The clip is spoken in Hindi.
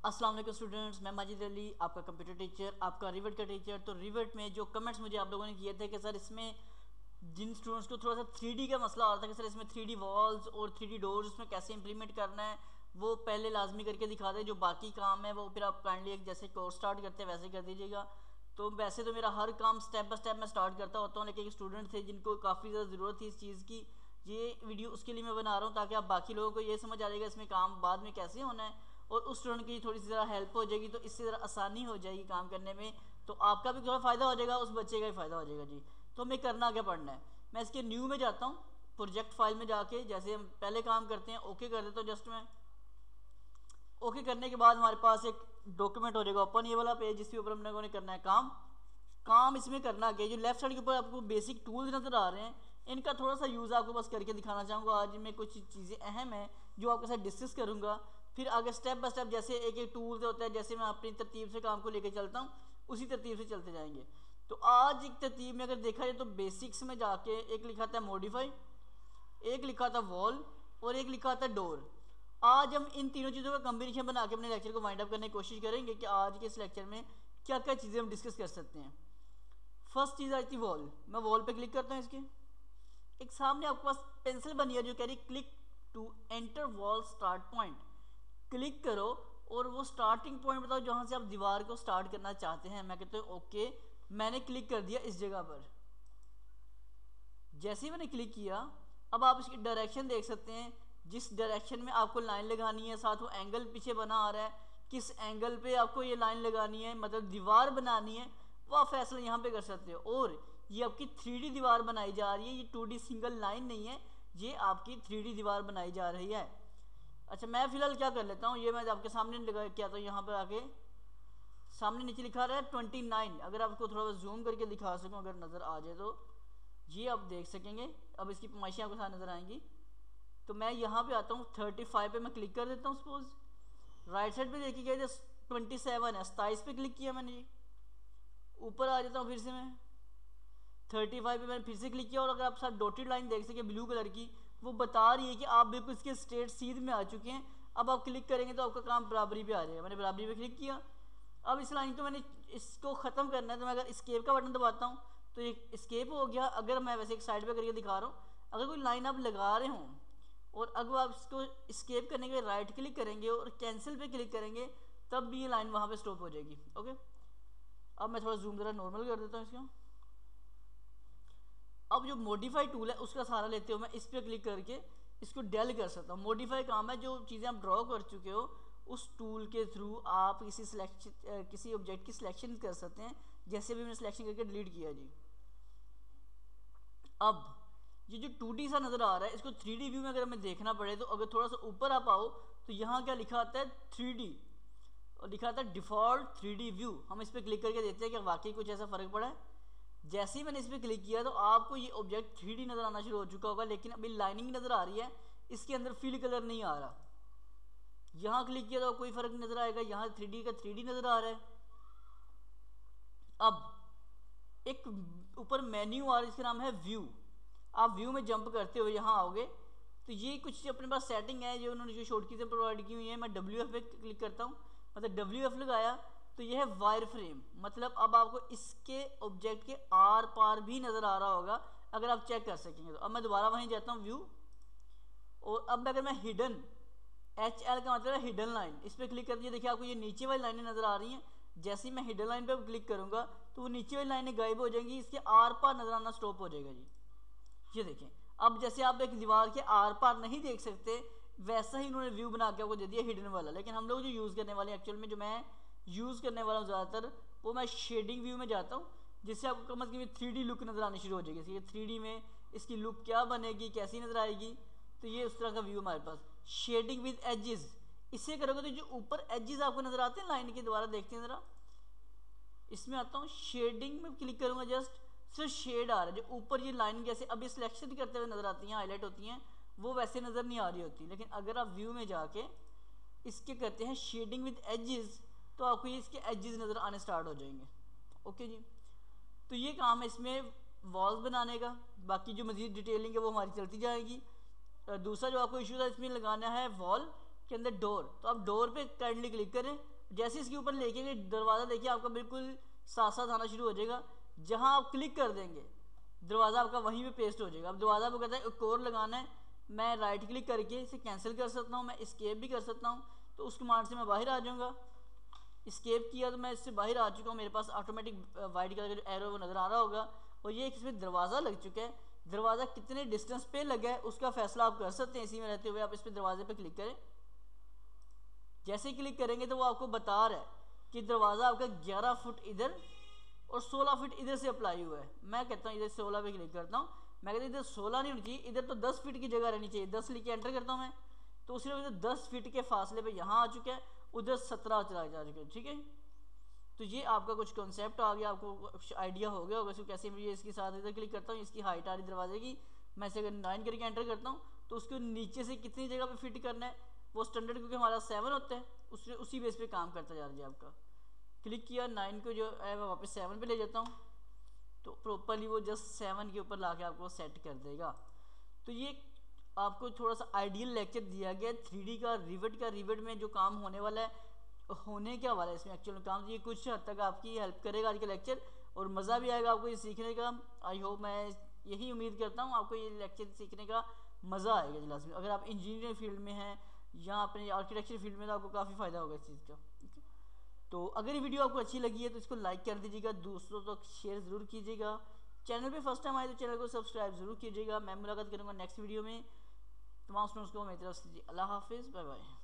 अस्सलाम वालेकुम स्टूडेंट्स, मैं माजिद अली आपका कंप्यूटर टीचर, आपका रिवर्ट का टीचर। तो रिवर्ट में जो कमेंट्स मुझे आप लोगों ने किए थे कि सर इसमें जिन स्टूडेंट्स को थोड़ा सा 3D का मसला आ रहा था कि सर इसमें 3D वॉल्स और 3D डोर्स उसमें कैसे इंप्लीमेंट करना है, वो पहले लाजमी करके दिखा दे। जो बाकी काम है वो फिर आप काइंडली एक जैसे कोर्स स्टार्ट करते हैं वैसे कर दीजिएगा। तो वैसे तो मेरा हर काम स्टेप बाय स्टेप मैं स्टार्ट करता होता हूँ, लेकिन एक स्टूडेंट थे जिनको काफ़ी ज़्यादा ज़रूरत थी इस चीज़ की। ये वीडियो उसके लिए मैं बना रहा हूँ ताकि आप बाकी लोगों को ये समझ आ जाएगा इसमें काम बाद में कैसे होना है, और उस स्टूडेंट की थोड़ी सी ज़रा हेल्प हो जाएगी, तो इससे ज़रा आसानी हो जाएगी काम करने में। तो आपका भी थोड़ा फ़ायदा हो जाएगा, उस बच्चे का भी फ़ायदा हो जाएगा जी। तो हमें करना क्या पढ़ना है, मैं इसके न्यू में जाता हूँ, प्रोजेक्ट फाइल में जाके जैसे हम पहले काम करते हैं ओके कर देता हूँ जस्ट मैं। ओके करने के बाद हमारे पास एक डॉक्यूमेंट हो जाएगा ओपन, ये वाला पेज जिसके ऊपर हम लोगों ने करना है काम। काम इसमें करना क्या, जो लेफ्ट साइड के ऊपर आपको बेसिक टूल्स नज़र आ रहे हैं, इनका थोड़ा सा यूज़ आपको बस करके दिखाना चाहूँगा। आज मैं कुछ चीज़ें अहम हैं जो आपके साथ डिस्कस करूँगा, फिर आगे स्टेप बाय स्टेप जैसे एक एक टूल से होता है, जैसे मैं अपनी तरतीब से काम को लेकर चलता हूँ उसी तरतीब से चलते जाएंगे। तो आज एक तरतीब में अगर देखा जाए तो बेसिक्स में जाके एक लिखा था मॉडिफाई, एक लिखा था वॉल और एक लिखा था डोर। आज हम इन तीनों चीज़ों का कॉम्बिनेशन बना के अपने लेक्चर को वाइंड अप करने की कोशिश करेंगे कि आज के इस लेक्चर में क्या क्या चीज़ें हम डिस्कस कर सकते हैं। फर्स्ट चीज़ आई थी वॉल, मैं वॉल पे क्लिक करता हूँ। इसके एक सामने आपके पास पेंसिल बनी है जो कह रही click to enter wall start point. Click करो और वो स्टार्टिंग पॉइंट बताओ जहाँ से आप दीवार को स्टार्ट करना चाहते हैं। मैं कहता हूँ ओके, मैंने क्लिक कर दिया इस जगह पर। जैसे ही मैंने क्लिक किया, अब आप इसकी डायरेक्शन देख सकते हैं, जिस डायरेक्शन में आपको लाइन लगानी है, साथ वो एंगल पीछे बना आ रहा है, किस एंगल पे आपको ये लाइन लगानी है, मतलब दीवार बनानी है, वो आप फैसला यहाँ पे कर सकते हो। और ये आपकी 3D दीवार बनाई जा रही है, ये 2D सिंगल लाइन नहीं है, ये आपकी 3D दीवार बनाई जा रही है। अच्छा, मैं फिलहाल क्या कर लेता हूँ, ये मैं आपके सामने लगा क्या तो यहाँ पर आके सामने नीचे लिखा रहा है 29। अगर आपको थोड़ा जूम करके दिखा सकूँ, अगर नज़र आ जाए तो ये आप देख सकेंगे। अब इसकी पैमाइशें आपको साथ नज़र आएंगी। तो मैं यहाँ पे आता हूँ 35 पे मैं क्लिक कर देता हूँ। सपोज राइट साइड पे देखिएगा जो 27 है, 27 पे क्लिक किया मैंने जी। ऊपर आ जाता हूँ फिर से मैं 35 पे मैंने फिर से क्लिक किया, और अगर आप साथ डॉटेड लाइन देख सके ब्लू कलर की, वो बता रही है कि आप बिल्कुल इसके स्ट्रेट सीध में आ चुके हैं। अब आप क्लिक करेंगे तो आपका काम बराबरी पे आ जाएगा। मैंने बराबरी पे क्लिक किया। अब इस लाइन को मैंने इसको ख़त्म करना है, तो मैं अगर स्केप का बटन दबाता हूँ तो ये स्केप हो गया। अगर मैं वैसे एक साइड पे करके दिखा रहा हूँ, अगर कोई लाइन आप लगा रहे हों और अगर आप इसको स्केप करने के लिए राइट क्लिक करेंगे और कैंसिल पे क्लिक करेंगे, तब भी ये लाइन वहाँ पे स्टॉप हो जाएगी। ओके, अब मैं थोड़ा जूम ज़रा नॉर्मल कर देता हूँ इसको। अब जो मॉडिफाई टूल है उसका सहारा लेते हुए मैं इस पर क्लिक करके इसको डेल कर सकता हूँ। मॉडिफाई काम है, जो चीज़ें आप ड्रॉ कर चुके हो उस टूल के थ्रू आप किसी ऑब्जेक्ट की सिलेक्शन कर सकते हैं। जैसे भी मैंने सिलेक्शन करके डिलीट किया जी। अब ये जो 2D सा नज़र आ रहा है, इसको 3D व्यू में अगर हमें देखना पड़े तो अगर थोड़ा सा ऊपर आप आओ तो यहाँ क्या लिखा आता है 3D, और लिखा आता है डिफ़ॉल्ट 3D व्यू। हम इस पर क्लिक करके देखते हैं कि वाकई कुछ ऐसा फ़र्क पड़ा है। जैसे ही मैंने इस पर क्लिक किया तो आपको ये ऑब्जेक्ट 3D नज़र आना शुरू हो चुका होगा, लेकिन अभी लाइनिंग नज़र आ रही है, इसके अंदर फील कलर नहीं आ रहा। यहाँ क्लिक किया तो कोई फ़र्क नज़र आएगा, यहाँ 3D का 3D नज़र आ रहा है। अब एक ऊपर मेन्यू आ रहा है, इसका नाम है व्यू। आप व्यू में जंप करते हुए यहाँ आओगे तो ये कुछ अपने पास सेटिंग है जो उन्होंने जो शॉर्टकीज़ें प्रोवाइड की हुई है। मैं WF पे क्लिक करता हूँ, मतलब WF लगाया तो यह है वायर फ्रेम, मतलब अब आपको इसके ऑब्जेक्ट के आर पार भी नज़र आ रहा होगा अगर आप चेक कर सकेंगे तो। अब मैं दोबारा वहीं जाता हूँ व्यू, और अब अगर मैं हिडन, HL का मतलब है हिडन लाइन, इस पर क्लिक कर दिया, देखिए आपको ये नीचे वाली लाइनें नज़र आ रही हैं। जैसे ही मैं हिडन लाइन पे क्लिक करूँगा तो वो नीचे वाली लाइनें गायब हो जाएंगी, इसके आर पार नज़र आना स्टॉप हो जाएगा जी। ये देखें, अब जैसे आप एक दीवार के आर पार नहीं देख सकते, वैसा ही इन्होंने व्यू बना के आपको दे दिया हिडन वाला। लेकिन हम लोग जो यूज़ करने वाले एक्चुअल में, जो मैं यूज़ करने वाला हूँ ज़्यादातर, वो मैं शेडिंग व्यू में जाता हूँ, जिससे आपको कम से कम 3D लुक नज़र आनी शुरू हो जाएगी। ये 3D में इसकी लुक क्या बनेगी, कैसी नज़र आएगी, तो ये उस तरह का व्यू हमारे पास। शेडिंग विद एजेस, इससे करोगे तो जो ऊपर एजेस आपको नज़र आते हैं लाइन के, द्वारा देखते हैं ज़रा, इसमें आता हूँ शेडिंग में क्लिक करूँगा, जस्ट सिर्फ शेड आ रहा है। जो ऊपर ये लाइन जैसे अभी सिलेक्शन करते हुए नज़र आती हैं, हाईलाइट होती हैं, वो वैसे नज़र नहीं आ रही होती। लेकिन अगर आप व्यू में जाके इसके करते हैं शेडिंग विद एजेस, तो आपको ये इसके एजेस नज़र आने स्टार्ट हो जाएंगे। ओके जी, तो ये काम है इसमें वॉल्स बनाने का। बाकी जो मज़ीद डिटेलिंग है वो हमारी चलती जाएगी। दूसरा जो आपको इशू था इसमें लगाना है वॉल, के अंदर डोर, तो आप डोर पे काइंडली क्लिक करें। जैसे इसके ऊपर लेके गए दरवाज़ा देखिए आपका बिल्कुल साथ साथ आना शुरू हो जाएगा। जहाँ आप क्लिक कर देंगे दरवाज़ा आपका वहीं पे पेस्ट हो जाएगा। अब दरवाज़ा आपको कहता है एक और लगाना है, मैं राइट क्लिक करके इसे कैंसिल कर सकता हूँ, मैं एस्केप भी कर सकता हूँ। तो उस कमांड से मैं बाहर आ जाऊँगा। एस्केप किया तो मैं इससे बाहर आ चुका हूँ, मेरे पास ऑटोमेटिक वाइट कलर का जो एरो वो नज़र आ रहा होगा। और ये इसमें दरवाज़ा लग चुका है। दरवाज़ा कितने डिस्टेंस पे लगा है उसका फैसला आप कर सकते हैं इसी में रहते हुए। आप इस पर दरवाजे पे क्लिक करें। जैसे ही क्लिक करेंगे तो वो आपको बता रहा है कि दरवाज़ा आपका 11 फुट इधर और 16 फीट इधर से अप्लाई हुआ है। मैं कहता हूँ इधर 16 पे क्लिक करता हूँ। मैं कहता हूँ इधर 16 नहीं होनी चाहिए, इधर तो 10 फीट की जगह रहनी चाहिए। 10 लिख के एंटर करता हूँ मैं, तो उसने इधर 10 फीट के फासले पे यहाँ आ चुका है, उधर 17 चला जा चुका है। ठीक है, तो ये आपका कुछ कॉन्सेप्ट आ गया, आपको कुछ आइडिया हो गया होगा इसको कैसे। मुझे इसके साथ इधर क्लिक करता हूँ, इसकी हाइट आ रही दरवाजे की, मैं इसे अगर 9 करके एंटर करता हूँ तो उसको नीचे से कितनी जगह पे फिट करना है वो स्टैंडर्ड, क्योंकि हमारा 7 होता है, उसने उसी बेस पे काम करता जा रहा है। आपका क्लिक किया 9 को जो है मैं वापस 7 पे ले जाता हूँ, तो प्रॉपरली वो जस्ट 7 के ऊपर लाके आपको सेट कर देगा। तो ये आपको थोड़ा सा आइडियल लेक्चर दिया गया 3D का, रिवेट में जो काम होने वाला है, होने क्या वाला है इसमें एक्चुअल में काम। ये कुछ हद तक आपकी हेल्प करेगा आज का लेक्चर, और मज़ा भी आएगा आपको ये सीखने का। आई होप, मैं यही उम्मीद करता हूँ आपको ये लेक्चर सीखने का मज़ा आएगा क्लास में। अगर आप इंजीनियरिंग फील्ड में हैं या अपने आर्किटेक्चर फील्ड में, तो आपको काफ़ी फ़ायदा होगा इस चीज़ का। तो अगर ये वीडियो आपको अच्छी लगी है तो इसको लाइक कर दीजिएगा, दूसरों तक शेयर ज़रूर कीजिएगा। चैनल पे फर्स्ट टाइम आए तो चैनल को सब्सक्राइब ज़रूर कीजिएगा। मैं मुलाकात करूँगा नेक्स्ट वीडियो में। तमाम स्टूडेंट्स को मेरी तरफ से अल्लाह हाफिज़, बाय बाय।